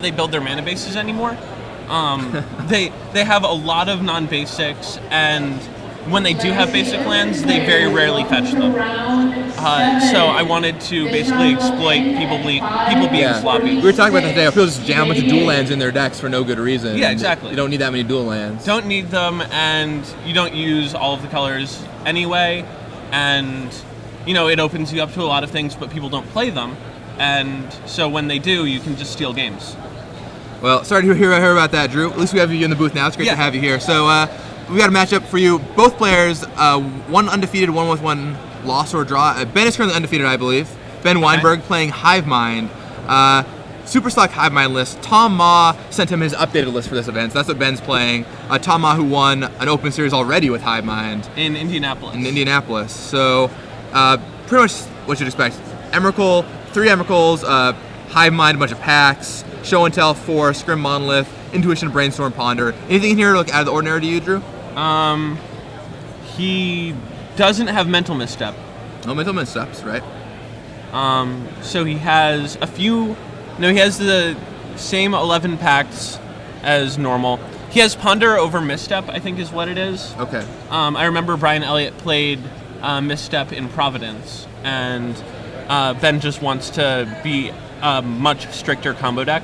they build their mana bases anymore. They have a lot of non-basics, and when they do have basic lands, they very rarely fetch them. So I wanted to basically exploit people being sloppy. We were talking about that today. People just jam a bunch of dual lands in their decks for no good reason. Yeah, exactly. You don't need that many dual lands. Don't need them, and you don't use all of the colors anyway. And, it opens you up to a lot of things, but people don't play them. And so when they do, you can just steal games. Well, sorry to hear about that, Drew. At least we have you in the booth now. It's great to have you here. So we got a matchup for you. Both players, one undefeated, one with one loss or draw. Ben is currently undefeated, I believe. Ben Wienburg playing Hive Mind. Super Select Hive Mind list. Tom Ma sent him his updated list for this event, so that's what Ben's playing. Tom Ma, who won an open series already with Hive Mind. In Indianapolis. So pretty much what you'd expect. Emrakul, 3 Emrakuls, Hive Mind, a bunch of packs, Show and Tell, 4, Scrim Monolith, Intuition, Brainstorm, Ponder. Anything in here look out of the ordinary to you, Drew? He doesn't have Mental Misstep. No Mental Missteps, right? So he has a few... No, he has the same 11 packs as normal. He has Ponder over Misstep, I think is what it is. Okay. I remember Brian Elliott played Misstep in Providence, and Ben just wants to be a much stricter combo deck.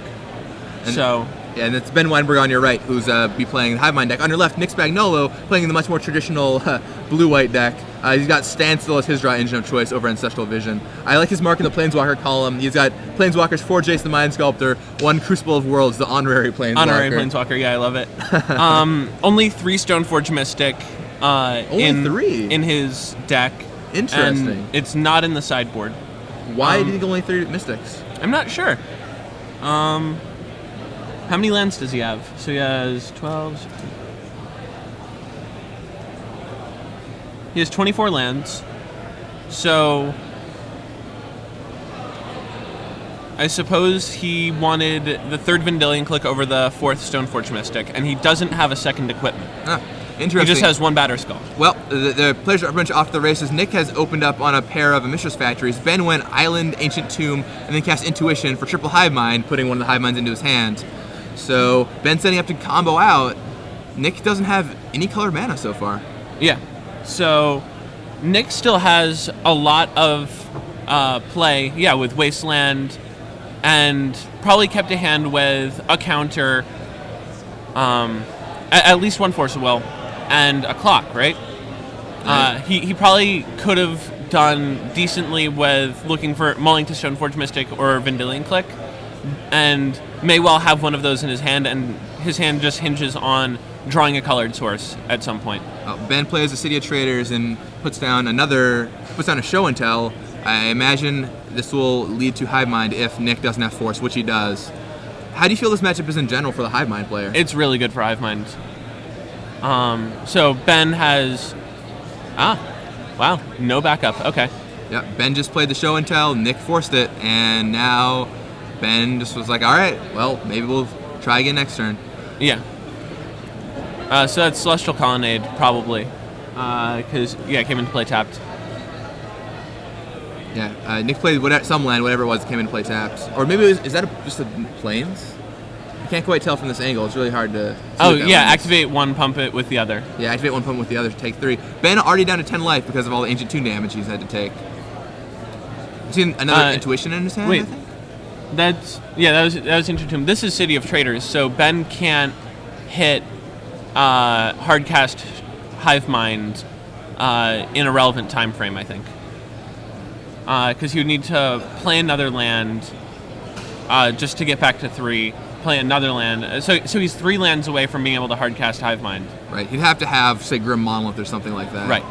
And it's Ben Wienburg on your right, who's be playing the Hive Mind deck. On your left, Nick Spagnolo playing the much more traditional blue-white deck. He's got Standstill as his draw engine of choice over Ancestral Vision. I like his mark in the Planeswalker column. He's got Planeswalkers, 4 Jace the Mind Sculptor, 1 Crucible of Worlds, the honorary Planeswalker. Honorary Planeswalker, yeah, I love it. Only 3 Stoneforge Mystic in his deck. Interesting. And it's not in the sideboard. Why do you think only 3 Mystics? I'm not sure. How many lands does he have? So he has 12. 16. He has 24 lands. So I suppose he wanted the 3rd Vendilion Click over the 4th Stoneforge Mystic, and he doesn't have a second equipment. Interesting. He just has 1 Batterskull. Well, the players are pretty much off the races. Nick has opened up on a pair of Mishra's Factories. Ben went Island, Ancient Tomb, and then cast Intuition for triple Hive Mind, putting one of the Hive Minds into his hand. So Ben's setting up to combo out. Nick doesn't have any colored mana so far. Yeah. So Nick still has a lot of play, with Wasteland, and probably kept a hand with a counter, at least 1 Force of Will, and a clock, right? He probably could have done decently with looking for mulling to Stoneforge Mystic or Vendilion Click, and may well have one of those in his hand, and his hand just hinges on drawing a colored source at some point. Ben plays the City of Traders and puts down a Show and Tell. I imagine this will lead to Hive Mind if Nick doesn't have Force, which he does. How do you feel this matchup is in general for the Hive Mind player? It's really good for Hive Mind. So Ben has... wow, no backup, okay. Yeah, Ben just played the Show and Tell, Nick forced it, and now Ben just was like, alright, well, maybe we'll try again next turn. Yeah. So that's Celestial Colonnade, probably. Because, it came into play tapped. Yeah, Nick played some land, whatever it was, that came into play tapped. Or maybe is that just a Plains? I can't quite tell from this angle. It's really hard to see. Activate 1, pump it with the other. Yeah, activate 1, pump with the other to take 3. Ben already down to 10 life because of all the Ancient Tomb damage he's had to take. You seen another Intuition in his hand, wait. I think? That was Ancient Tomb. This is City of Traders, so Ben can't hit hardcast Hive Mind in a relevant time frame, I think. Because he would need to play another land just to get back to 3, play another land. So he's 3 lands away from being able to hardcast Hive Mind. Right, he'd have to have, say, Grim Monolith or something like that. Right.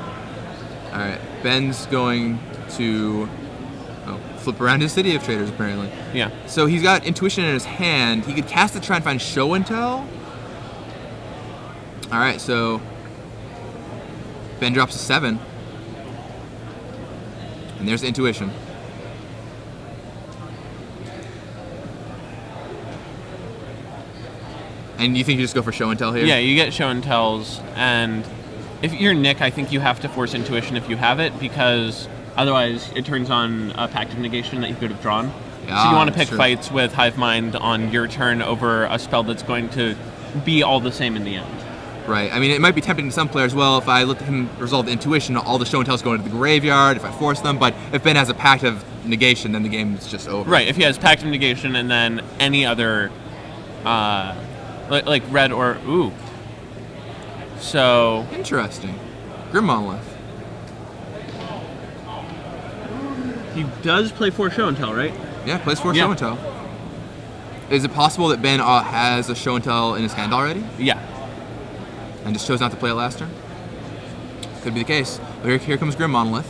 All right, Ben's going to flip around his City of Traders, apparently. Yeah. So he's got Intuition in his hand. He could cast it to try and find Show and Tell. All right, so Ben drops a 7. And there's Intuition. And you think you just go for Show and Tell here? Yeah, you get Show and Tells, and if you're Nick, I think you have to force Intuition if you have it, because otherwise it turns on a Pact of Negation that you could have drawn. So you want to pick true. fights with Hive Mind on your turn over a spell that's going to be all the same in the end. Right. I mean, it might be tempting to some players. Well, if I let him resolve the intuition, all the show and tells go into the graveyard. If I force them, but if Ben has a pact of negation, then the game's just over. Right. If he has pact of negation and then any other, like red or ooh. So Interesting. Grim Monolith. he does play 4 show and tell, right? Yeah, plays 4 Yeah. show and tell. Is it possible that Ben has a show and tell in his hand already Yeah. and just chose not to play it last turn? Could be the case. But here comes Grim Monolith.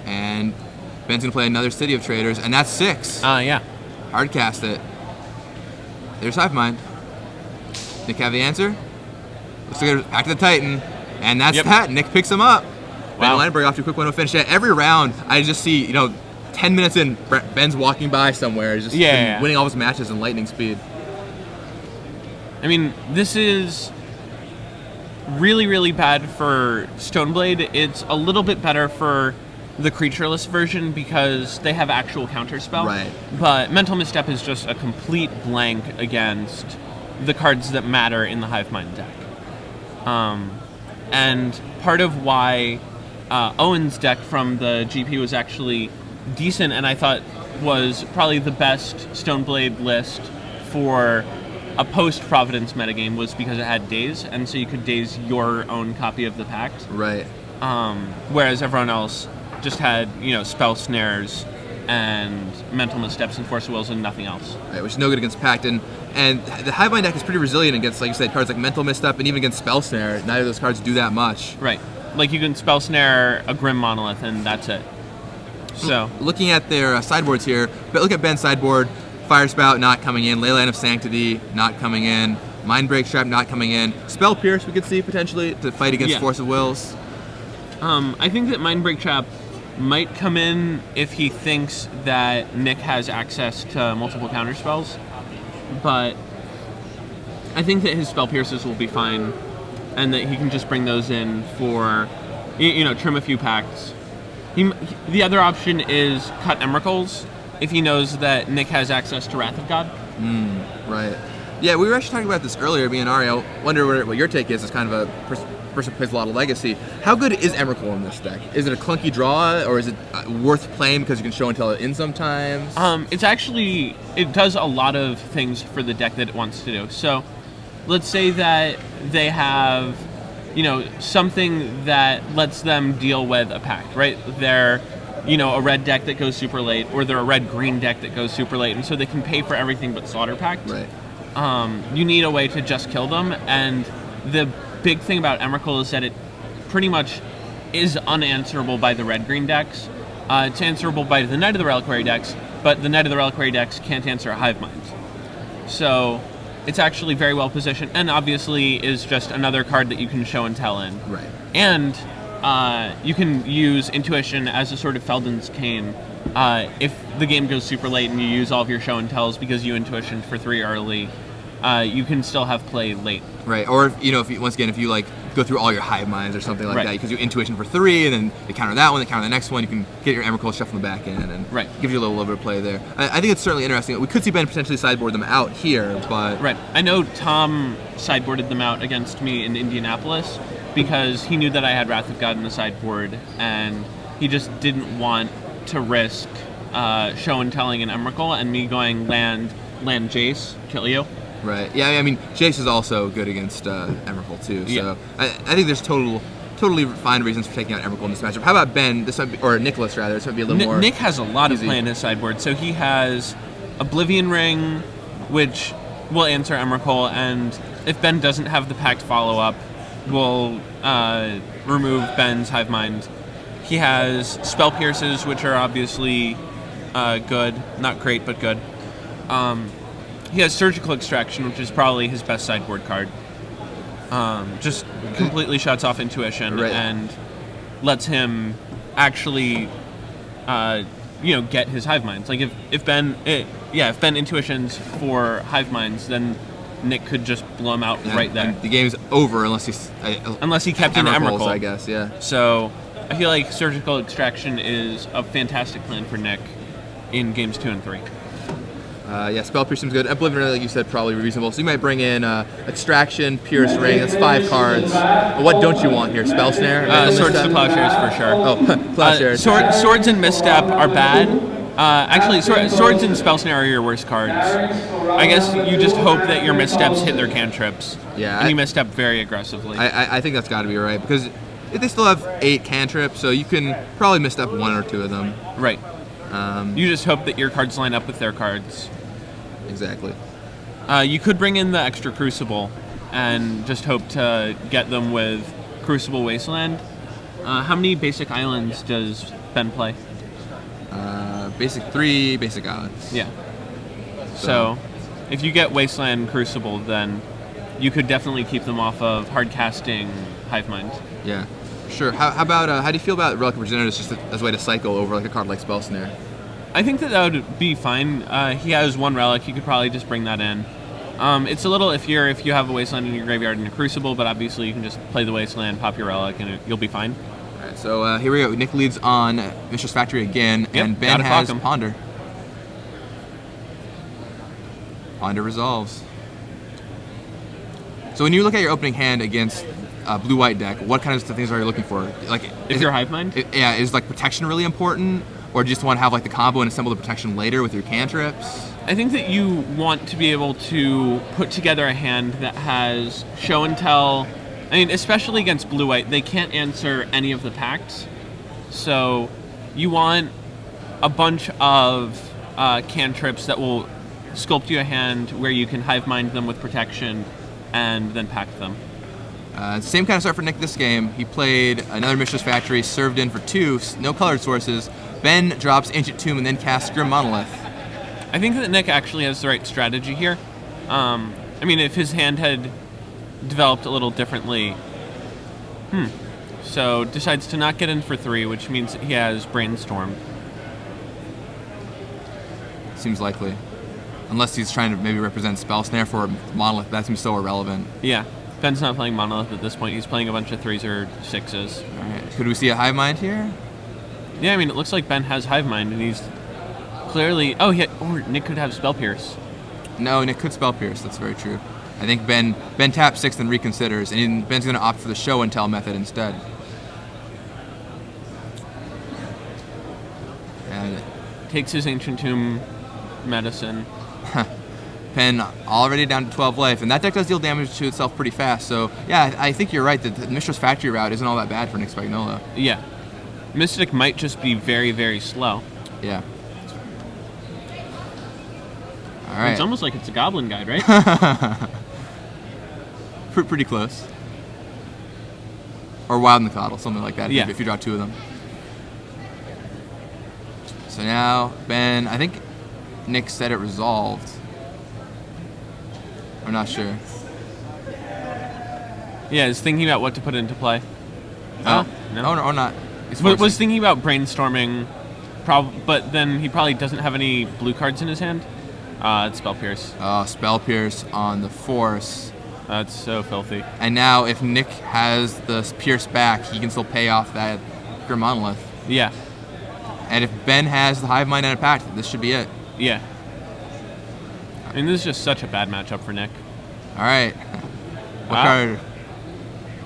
And Ben's going to play another City of Traders, and that's 6. Yeah. Hard cast it. There's Hive Mind. Nick have the answer? Looks like back to the Titan. And that's that. Nick picks him up. Wow. Ben Lineberg off to a quick 1-0 finish. Yeah, every round, I just see, 10 minutes in, Ben's walking by somewhere. He's just winning all his matches in lightning speed. I mean, this is really, really bad for Stoneblade. It's a little bit better for the creatureless version because they have actual counterspell. Right. But Mental Misstep is just a complete blank against the cards that matter in the Hive Mind deck. And part of why Owen's deck from the GP was actually decent and I thought was probably the best Stoneblade list for a post-Providence metagame was because it had Daze, and so you could Daze your own copy of the Pact. Right. Whereas everyone else just had, Spell Snares and Mental Missteps and Force of Wills and nothing else. Right, which is no good against Pact. And the Hive Mind deck is pretty resilient against, like you said, cards like Mental Misstep and even against Spell Snare. Neither of those cards do that much. Right. Like you can Spell Snare a Grim Monolith and that's it. So looking at their sideboards here, but look at Ben's sideboard. Fire Spout not coming in, Leyline of Sanctity not coming in, Mindbreak Trap not coming in, Spell Pierce we could see potentially to fight against Force of Wills. I think that Mindbreak Trap might come in if he thinks that Nick has access to multiple counterspells, but I think that his Spell Pierces will be fine and that he can just bring those in for, trim a few packs. The other option is cut Emeralds if he knows that Nick has access to Wrath of God. Right. Yeah, we were actually talking about this earlier, me and Ari. I wonder what your take is as kind of a person who plays a lot of Legacy. How good is Emrakul in this deck? Is it a clunky draw, or is it worth playing because you can show and tell it in sometimes? It does a lot of things for the deck that it wants to do. So let's say that they have, something that lets them deal with a Pact, right? They're a red deck that goes super late, or they're a red-green deck that goes super late, and so they can pay for everything but Slaughter Pact. Right. You need a way to just kill them, and the big thing about Emrakul is that it pretty much is unanswerable by the red-green decks. It's answerable by the Knight of the Reliquary decks, but the Knight of the Reliquary decks can't answer Hive Mind. So it's actually very well positioned, and obviously is just another card that you can show and tell in. Right. And you can use Intuition as a sort of Felden's Cane if the game goes super late and you use all of your show and tells because you Intuitioned for 3 early. You can still have play late. Right. Or if you like go through all your Hive Minds or something like that, because you Intuition for 3 and then they counter that one, they counter the next one, you can get your Emrakul shuffle in the back end and give you a little bit of play there. I think it's certainly interesting. We could see Ben potentially sideboard them out here, but right. I know Tom sideboarded them out against me in Indianapolis because he knew that I had Wrath of God in the sideboard, and he just didn't want to risk show and telling an Emrakul and me going land Jace, kill you. Right. Yeah, I mean, Jace is also good against Emrakul too. So Yeah. I think there's totally fine reasons for taking out Emrakul in this matchup. How about Ben? Or Nicholas rather. This might be a little more. Nick has a lot easy. of play in his sideboard. So he has Oblivion Ring, which will answer Emrakul, and if Ben doesn't have the Pact follow-up, will remove Ben's Hive Mind. He has Spell Pierces, which are obviously good. Not great, but good. He has Surgical Extraction, which is probably his best sideboard card. Just completely shuts off Intuition and lets him actually, get his Hive Minds. Like if Ben Intuitions for Hive Minds, then Nick could just blow him out right there. The game's over unless he kept in Emrakul, I guess. Yeah. So I feel like Surgical Extraction is a fantastic plan for Nick. in games 2 and 3. Yeah, Spell Pierce seems good. Oblivion, like you said, probably reasonable. So you might bring in Extraction, Pierce Ring. That's 5 cards. But what don't you want here? Spell Snare? Swords to Plowshares for sure. Oh, Plowshares. Swords and Misstep are bad. Actually, Swords and Spell Snare are your worst cards. I guess you just hope that your Missteps hit their cantrips. Yeah. And you misstep very aggressively. I think that's got to be right, because they still have 8 cantrips, so you can probably misstep 1 or 2 of them. Right. You just hope that your cards line up with their cards. Exactly. You could bring in the extra Crucible and just hope to get them with Crucible Wasteland. How many basic islands does Ben play? Basic 3 basic islands. Yeah. So if you get Wasteland Crucible, then you could definitely keep them off of hard casting Hive Mind. Yeah. Sure. How about how do you feel about Relic of Regenerators just as a way to cycle over like a card like Spell Snare? I think that would be fine. He has 1 relic. You could probably just bring that in. It's a little iffier if you have a Wasteland in your graveyard and a Crucible, but obviously you can just play the Wasteland, pop your relic, and you'll be fine. All right, so here we go. Nick leads on Mistress Factory again, and Ben has Ponder. Ponder resolves. So when you look at your opening hand against blue-white deck, what kind of things are you looking for? Like, if you're Hive Mind? Is like protection really important? Or do you just want to have like the combo and assemble the protection later with your cantrips? I think that you want to be able to put together a hand that has show and tell. I mean, especially against blue-white, they can't answer any of the pacts. So you want a bunch of cantrips that will sculpt you a hand where you can Hive Mind them with protection and then pack them. Same kind of start for Nick this game. He played another Mistress Factory, served in for 2, no colored sources. Ben drops Ancient Tomb and then casts Grim Monolith. I think that Nick actually has the right strategy here. I mean, if his hand had developed a little differently, so decides to not get in for 3, which means he has Brainstorm. Seems likely. Unless he's trying to maybe represent Spell Snare for Monolith, that seems so irrelevant. Yeah, Ben's not playing Monolith at this point. He's playing a bunch of 3s or 6s. All right. Could we see a Hive Mind here? Yeah, I mean, it looks like Ben has Hive Mind, and he's clearly... Oh, or Nick could have Spell Pierce. No, Nick could Spell Pierce. That's very true. I think Ben taps 6 and reconsiders, and Ben's going to opt for the show and tell method instead. And takes his Ancient Tomb medicine. Ben already down to 12 life, and that deck does deal damage to itself pretty fast. So, yeah, I think you're right that the Mistress Factory route isn't all that bad for Nick Spagnolo. Yeah. Mystic might just be very, very slow. Yeah. All right. It's almost like it's a Goblin Guide, right? Pretty close. Or Wild Nicodle, something like that, if you draw 2 of them. So now, Ben, I think Nick said it resolved. I'm not sure. Yeah, he's thinking about what to put into play. No. No? Or not. Was thinking about brainstorming, but then he probably doesn't have any blue cards in his hand. It's Spell Pierce. Spell Pierce on the Force. That's so filthy. And now if Nick has the Pierce back, he can still pay off that Grim Monolith. Yeah. And if Ben has the Hive Mind and a Pact, this should be it. Yeah. I mean, this is just such a bad matchup for Nick. All right. What card?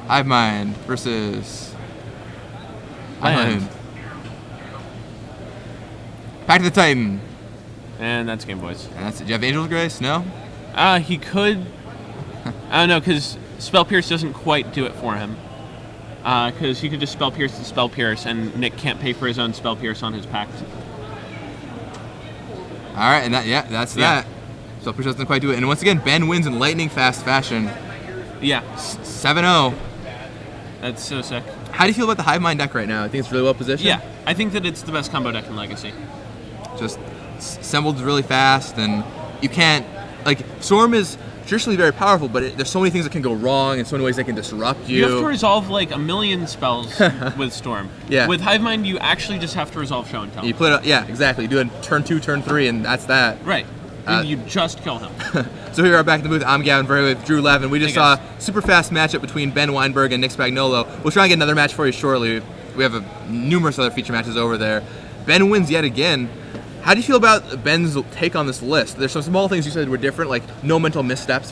Hive Mind versus... Land. Pact of the Titan. And that's Game Boys. And that's it. Do you have Angel's Grace? No? He could... I don't know, because Spell Pierce doesn't quite do it for him. Because he could just Spell Pierce to Spell Pierce, and Nick can't pay for his own Spell Pierce on his Pact. All right, and that's that. Spell Pierce doesn't quite do it. And once again, Ben wins in lightning fast fashion. Yeah. 7-0. That's so sick. How do you feel about the Hive Mind deck right now? I think it's really well positioned. Yeah, I think that it's the best combo deck in Legacy. Just assembled really fast, and you can't... Like, Storm is traditionally very powerful, but there's so many things that can go wrong and so many ways that can disrupt you. You have to resolve like a million spells with Storm. Yeah. With Hive Mind, you actually just have to resolve Show and Tell. You play it, yeah, exactly. You do it turn 2, turn 3, and that's that. Right. And you just kill him. So here we are back in the booth. I'm Gavin Verwey with Drew Levin. We just saw a super fast matchup between Ben Wienburg and Nick Spagnolo. We'll try and get another match for you shortly. We have numerous other feature matches over there. Ben wins yet again. How do you feel about Ben's take on this list? There's some small things you said were different, like no mental missteps